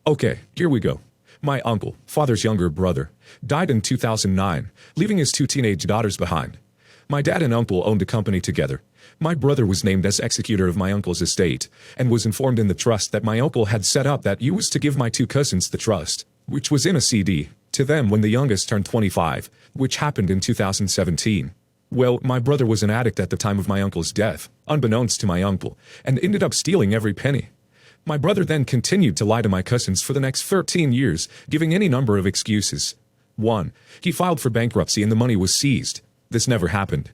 Okay, here we go. My uncle, father's younger brother, died in 2009, leaving his two teenage daughters behind. My dad and uncle owned a company together. My brother was named as executor of my uncle's estate, and was informed in the trust that my uncle had set up that he was to give my two cousins the trust, which was in a CD, to them when the youngest turned 25, which happened in 2017. Well, my brother was an addict at the time of my uncle's death, unbeknownst to my uncle, and ended up stealing every penny. My brother then continued to lie to my cousins for the next 13 years, giving any number of excuses. 1. He filed for bankruptcy and the money was seized. This never happened.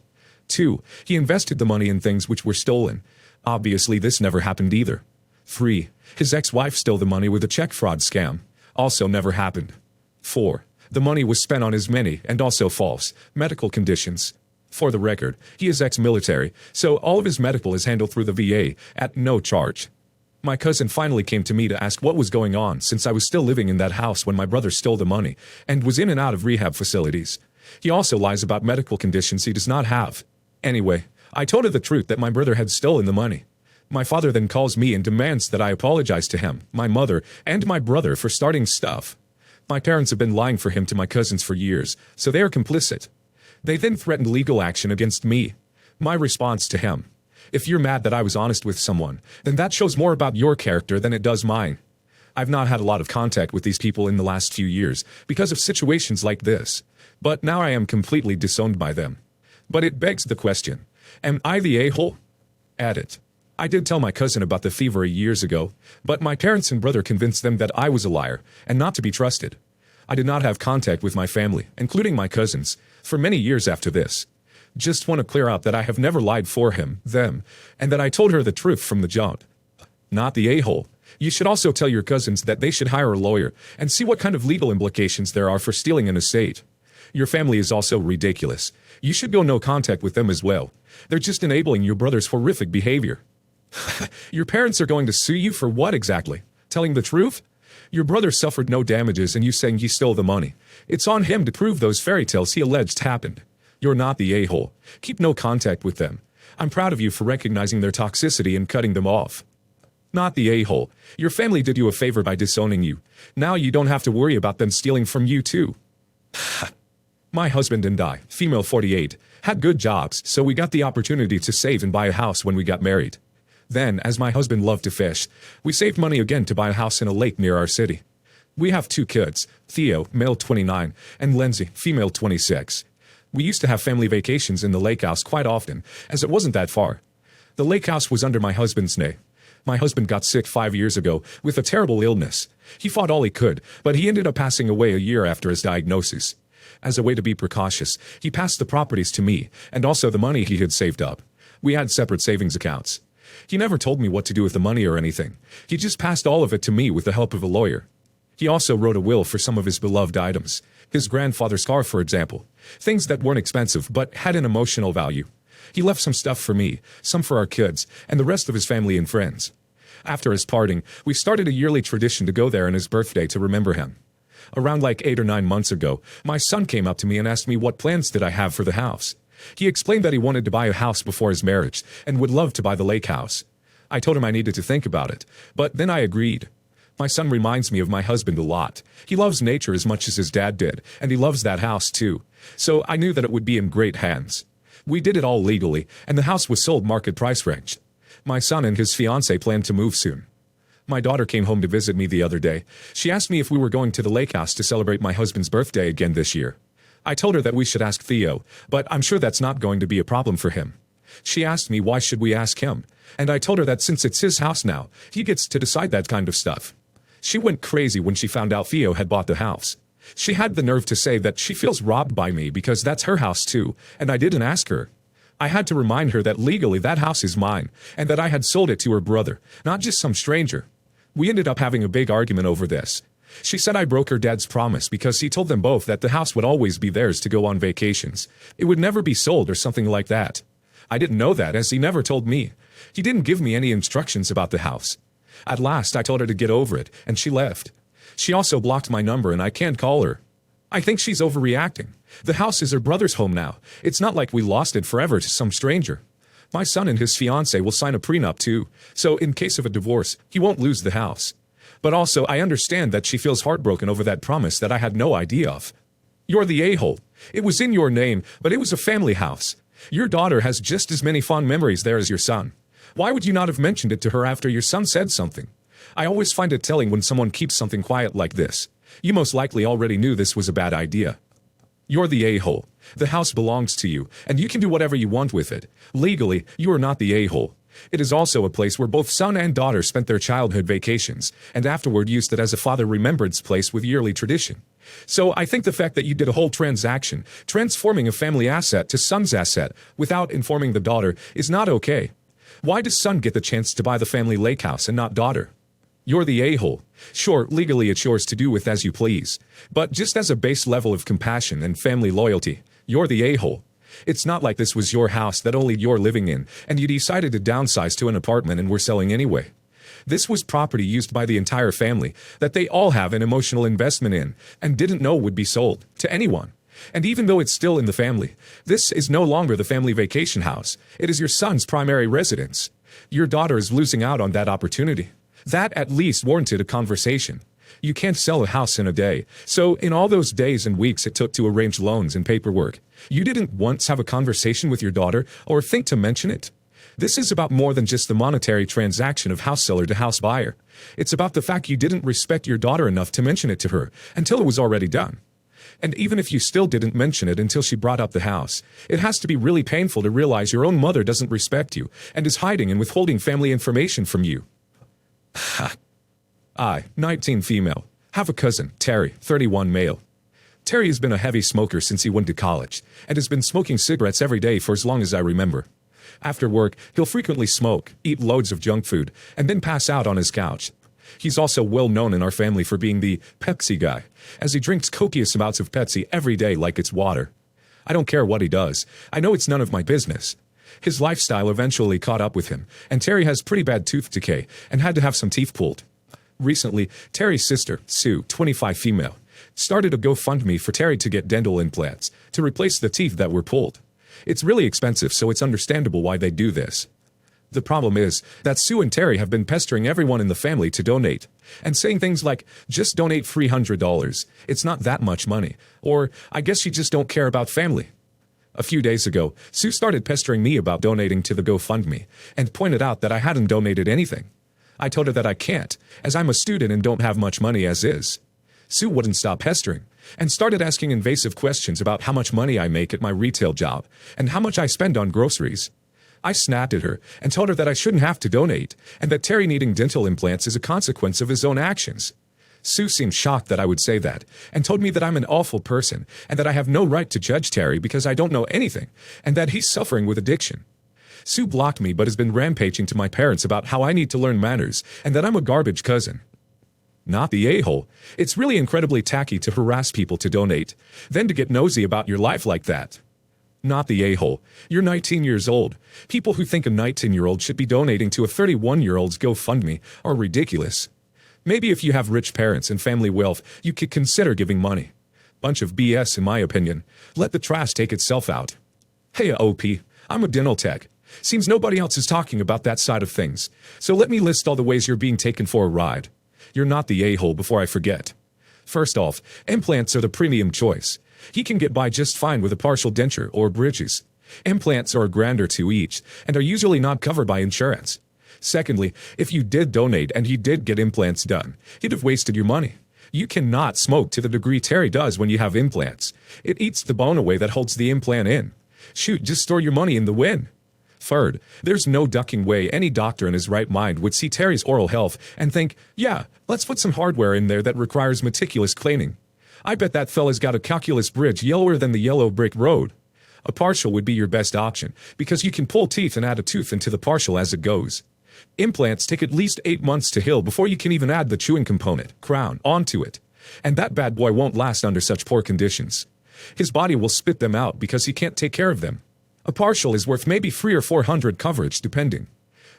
2. He invested the money in things which were stolen. Obviously, this never happened either. 3. His ex-wife stole the money with a check fraud scam. Also never happened. 4. The money was spent on his many, and also false, medical conditions. For the record, he is ex-military, so all of his medical is handled through the VA, at no charge. My cousin finally came to me to ask what was going on since I was still living in that house when my brother stole the money, and was in and out of rehab facilities. He also lies about medical conditions he does not have. Anyway, I told her the truth that my brother had stolen the money. My father then calls me and demands that I apologize to him, my mother, and my brother for starting stuff. My parents have been lying for him to my cousins for years, so they are complicit. They then threatened legal action against me. My response to him: if you're mad that I was honest with someone, then that shows more about your character than it does mine. I've not had a lot of contact with these people in the last few years because of situations like this, but now I am completely disowned by them. But it begs the question, am I the a-hole? Edit. I did tell my cousin about the thievery years ago, but my parents and brother convinced them that I was a liar and not to be trusted. I did not have contact with my family, including my cousins, for many years after this. Just want to clear out that I have never lied for him, them, and that I told her the truth from the jump. Not the a-hole. You should also tell your cousins that they should hire a lawyer and see what kind of legal implications there are for stealing an estate. Your family is also ridiculous. You should go no contact with them as well. They're just enabling your brother's horrific behavior. Your parents are going to sue you for what exactly? Telling the truth? Your brother suffered no damages and you saying he stole the money. It's on him to prove those fairy tales he alleged happened. You're not the a-hole. Keep no contact with them. I'm proud of you for recognizing their toxicity and cutting them off. Not the a-hole. Your family did you a favor by disowning you. Now you don't have to worry about them stealing from you too. My husband and I, female 48, had good jobs, so we got the opportunity to save and buy a house when we got married. Then, as my husband loved to fish, we saved money again to buy a house in a lake near our city. We have 2 kids, Theo, male 29, and Lindsay, female 26. We used to have family vacations in the lake house quite often, as it wasn't that far. The lake house was under my husband's name. My husband got sick 5 years ago with a terrible illness. He fought all he could, but he ended up passing away a year after his diagnosis. As a way to be precautious, he passed the properties to me, and also the money he had saved up. We had separate savings accounts. He never told me what to do with the money or anything. He just passed all of it to me with the help of a lawyer. He also wrote a will for some of his beloved items. His grandfather's car, for example. Things that weren't expensive, but had an emotional value. He left some stuff for me, some for our kids, and the rest of his family and friends. After his parting, we started a yearly tradition to go there on his birthday to remember him. Around like 8 or 9 months ago, my son came up to me and asked me what plans did I have for the house. He explained that he wanted to buy a house before his marriage, and would love to buy the lake house. I told him I needed to think about it, but then I agreed. My son reminds me of my husband a lot. He loves nature as much as his dad did, and he loves that house too. So I knew that it would be in great hands. We did it all legally, and the house was sold market price range. My son and his fiancée planned to move soon. My daughter came home to visit me the other day. She asked me if we were going to the lake house to celebrate my husband's birthday again this year. I told her that we should ask Theo, but I'm sure that's not going to be a problem for him. She asked me why should we ask him, and I told her that since it's his house now, he gets to decide that kind of stuff. She went crazy when she found out Theo had bought the house. She had the nerve to say that she feels robbed by me because that's her house too, and I didn't ask her. I had to remind her that legally that house is mine, and that I had sold it to her brother, not just some stranger. We ended up having a big argument over this. She said I broke her dad's promise because he told them both that the house would always be theirs to go on vacations. It would never be sold or something like that. I didn't know that, as he never told me. He didn't give me any instructions about the house. At last, I told her to get over it, and she left. She also blocked my number and I can't call her. I think she's overreacting. The house is her brother's home now. It's not like we lost it forever to some stranger. My son and his fiancée will sign a prenup too, so in case of a divorce, he won't lose the house. But also, I understand that she feels heartbroken over that promise that I had no idea of. You're the a-hole. It was in your name, but it was a family house. Your daughter has just as many fond memories there as your son. Why would you not have mentioned it to her after your son said something? I always find it telling when someone keeps something quiet like this. You most likely already knew this was a bad idea. You're the a-hole. The house belongs to you, and you can do whatever you want with it. Legally, you are not the a-hole. It is also a place where both son and daughter spent their childhood vacations, and afterward used it as a father remembrance place with yearly tradition. So I think the fact that you did a whole transaction, transforming a family asset to son's asset, without informing the daughter, is not okay. Why does son get the chance to buy the family lake house and not daughter? You're the a-hole. Sure, legally it's yours to do with as you please. But just as a base level of compassion and family loyalty, you're the a-hole. It's not like this was your house that only you're living in, and you decided to downsize to an apartment and were selling anyway. This was property used by the entire family that they all have an emotional investment in and didn't know would be sold to anyone. And even though it's still in the family, this is no longer the family vacation house. It is your son's primary residence. Your daughter is losing out on that opportunity. That at least warranted a conversation. You can't sell a house in a day. So in all those days and weeks it took to arrange loans and paperwork, you didn't once have a conversation with your daughter or think to mention it. This is about more than just the monetary transaction of house seller to house buyer. It's about the fact you didn't respect your daughter enough to mention it to her until it was already done. And even if you still didn't mention it until she brought up the house, it has to be really painful to realize your own mother doesn't respect you and is hiding and withholding family information from you. I, 19 female, have a cousin, Terry, 31 male. Terry has been a heavy smoker since he went to college and has been smoking cigarettes every day for as long as I remember. After work, he'll frequently smoke, eat loads of junk food, and then pass out on his couch. He's also well known in our family for being the Pepsi guy, as he drinks copious amounts of Pepsi every day like it's water. I don't care what he does. I know it's none of my business. His lifestyle eventually caught up with him, and Terry has pretty bad tooth decay and had to have some teeth pulled. Recently, Terry's sister, Sue, 25 female, started a GoFundMe for Terry to get dental implants to replace the teeth that were pulled. It's really expensive, so it's understandable why they do this. The problem is that Sue and Terry have been pestering everyone in the family to donate, and saying things like, just donate $300, it's not that much money, or I guess you just don't care about family. A few days ago, Sue started pestering me about donating to the GoFundMe, and pointed out that I hadn't donated anything. I told her that I can't, as I'm a student and don't have much money as is. Sue wouldn't stop pestering, and started asking invasive questions about how much money I make at my retail job, and how much I spend on groceries. I snapped at her and told her that I shouldn't have to donate, and that Terry needing dental implants is a consequence of his own actions. Sue seemed shocked that I would say that, and told me that I'm an awful person, and that I have no right to judge Terry because I don't know anything, and that he's suffering with addiction. Sue blocked me but has been rampaging to my parents about how I need to learn manners, and that I'm a garbage cousin. Not the a-hole. It's really incredibly tacky to harass people to donate, then to get nosy about your life like that. Not the a-hole. You're 19 years old. People who think a 19-year-old should be donating to a 31-year-old's GoFundMe are ridiculous. Maybe if you have rich parents and family wealth, you could consider giving money. Bunch of BS in my opinion. Let the trash take itself out. Hey OP, I'm a dental tech. Seems nobody else is talking about that side of things. So let me list all the ways you're being taken for a ride. You're not the a-hole before I forget. First off, implants are the premium choice. He can get by just fine with a partial denture or bridges. Implants are $1,000 or $2,000 each and are usually not covered by insurance. Secondly, if you did donate and he did get implants done, he'd have wasted your money. You cannot smoke to the degree Terry does when you have implants. It eats the bone away that holds the implant in. Shoot, just store your money in the win. Third, there's no ducking way any doctor in his right mind would see Terry's oral health and think, yeah, let's put some hardware in there that requires meticulous cleaning. I bet that fella's got a calculus bridge yellower than the yellow brick road. A partial would be your best option, because you can pull teeth and add a tooth into the partial as it goes. Implants take at least 8 months to heal before you can even add the chewing component, crown, onto it. And that bad boy won't last under such poor conditions. His body will spit them out because he can't take care of them. A partial is worth maybe $300 or $400 coverage, depending.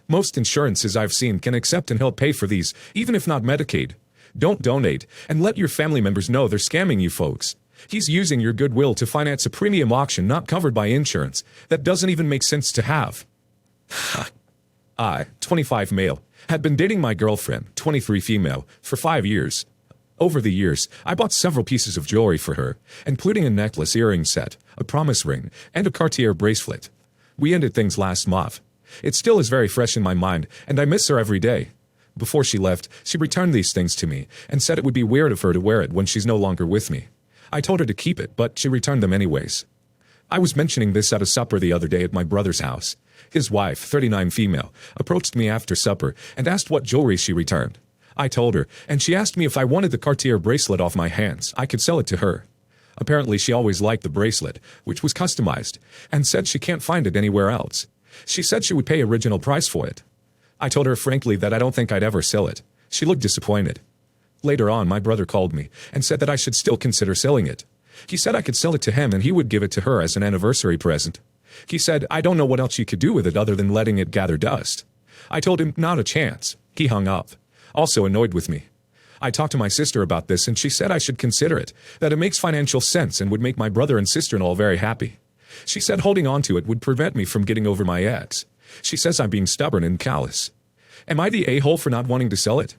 Most insurances I've seen can accept and help pay for these, even if not Medicaid. Don't donate, and let your family members know they're scamming you folks. He's using your goodwill to finance a premium auction not covered by insurance that doesn't even make sense to have. I, 25 male, Had been dating my girlfriend, 23 female, for 5 years. Over the years, I bought several pieces of jewelry for her, including a necklace earring set, a promise ring, and a Cartier bracelet. We ended things last month. It still is very fresh in my mind, and I miss her every day. Before she left, she returned these things to me and said it would be weird of her to wear it when she's no longer with me. I told her to keep it, but she returned them anyways. I was mentioning this at a supper the other day at my brother's house. His wife, 39 female, approached me after supper and asked what jewelry she returned. I told her, and she asked me if I wanted the Cartier bracelet off my hands. I could sell it to her. Apparently she always liked the bracelet, which was customized, and said she can't find it anywhere else. She said she would pay original price for it. I told her frankly that I don't think I'd ever sell it. She looked disappointed. Later on, my brother called me and said that I should still consider selling it. He said I could sell it to him and he would give it to her as an anniversary present. He said, I don't know what else you could do with it other than letting it gather dust. I told him, not a chance. He hung up, also annoyed with me. I talked to my sister about this and she said I should consider it, that it makes financial sense and would make my brother and sister-in-law very happy. She said holding on to it would prevent me from getting over my ex. She says I'm being stubborn and callous. Am I the a-hole for not wanting to sell it?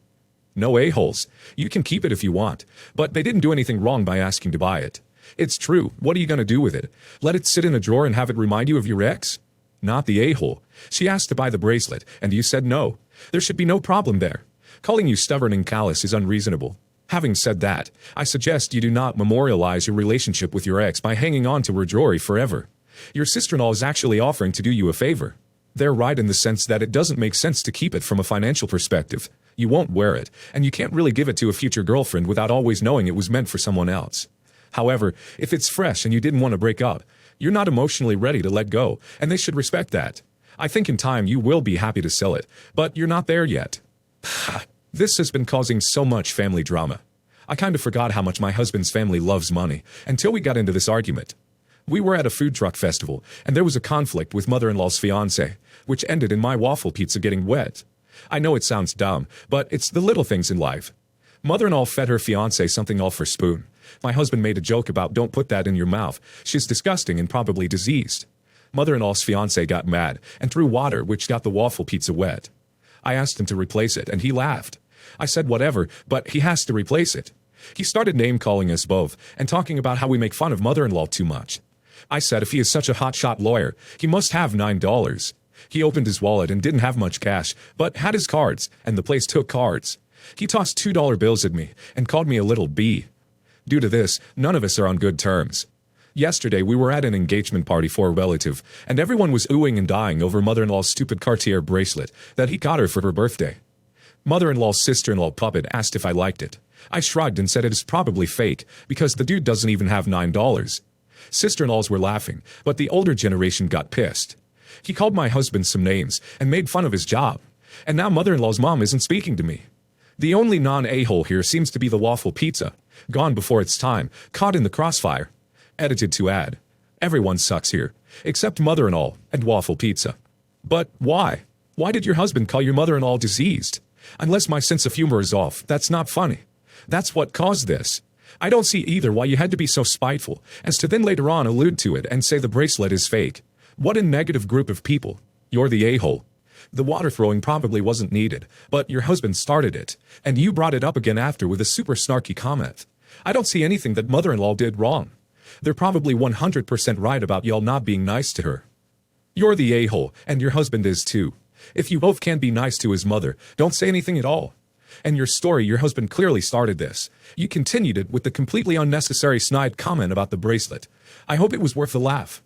No a-holes. You can keep it if you want, but they didn't do anything wrong by asking to buy it. It's true. What are you going to do with it? Let it sit in a drawer and have it remind you of your ex? Not the a-hole. She asked to buy the bracelet, and you said no. There should be no problem there. Calling you stubborn and callous is unreasonable. Having said that, I suggest you do not memorialize your relationship with your ex by hanging on to her jewelry forever. Your sister-in-law is actually offering to do you a favor. They're right in the sense that it doesn't make sense to keep it from a financial perspective. You won't wear it, and you can't really give it to a future girlfriend without always knowing it was meant for someone else. However, if it's fresh and you didn't want to break up, you're not emotionally ready to let go, and they should respect that. I think in time you will be happy to sell it, but you're not there yet. This has been causing so much family drama. I kind of forgot how much my husband's family loves money until we got into this argument. We were at a food truck festival, and there was a conflict with mother-in-law's fiancé, which ended in my waffle pizza getting wet. I know it sounds dumb, but it's the little things in life. Mother-in-law fed her fiancé something all for spoon. My husband made a joke about don't put that in your mouth. She's disgusting and probably diseased. Mother-in-law's fiancé got mad and threw water which got the waffle pizza wet. I asked him to replace it and he laughed. I said whatever, but he has to replace it. He started name-calling us both and talking about how we make fun of mother-in-law too much. I said if he is such a hotshot lawyer, he must have $9. He opened his wallet and didn't have much cash, but had his cards, and the place took cards. He tossed $2 bills at me and called me a little bee. Due to this, none of us are on good terms. Yesterday, we were at an engagement party for a relative, and everyone was oohing and dying over mother-in-law's stupid Cartier bracelet that he got her for her birthday. Mother-in-law's sister-in-law puppet asked if I liked it. I shrugged and said it is probably fake, because the dude doesn't even have $9. Sister-in-laws were laughing, but the older generation got pissed. He called my husband some names and made fun of his job. And now mother-in-law's mom isn't speaking to me. The only non-a-hole here seems to be the waffle pizza. Gone before its time, caught in the crossfire. Edited to add, everyone sucks here, except mother-in-law and waffle pizza. But why? Why did your husband call your mother-in-law diseased? Unless my sense of humor is off, that's not funny. That's what caused this. I don't see either why you had to be so spiteful, as to then later on allude to it and say the bracelet is fake. What a negative group of people. You're the a-hole. The water throwing probably wasn't needed, but your husband started it, and you brought it up again after with a super snarky comment. I don't see anything that mother-in-law did wrong. They're probably 100% right about y'all not being nice to her. You're the a-hole, and your husband is too. If you both can't be nice to his mother, don't say anything at all. And your story, your husband clearly started this. You continued it with the completely unnecessary snide comment about the bracelet. I hope it was worth the laugh.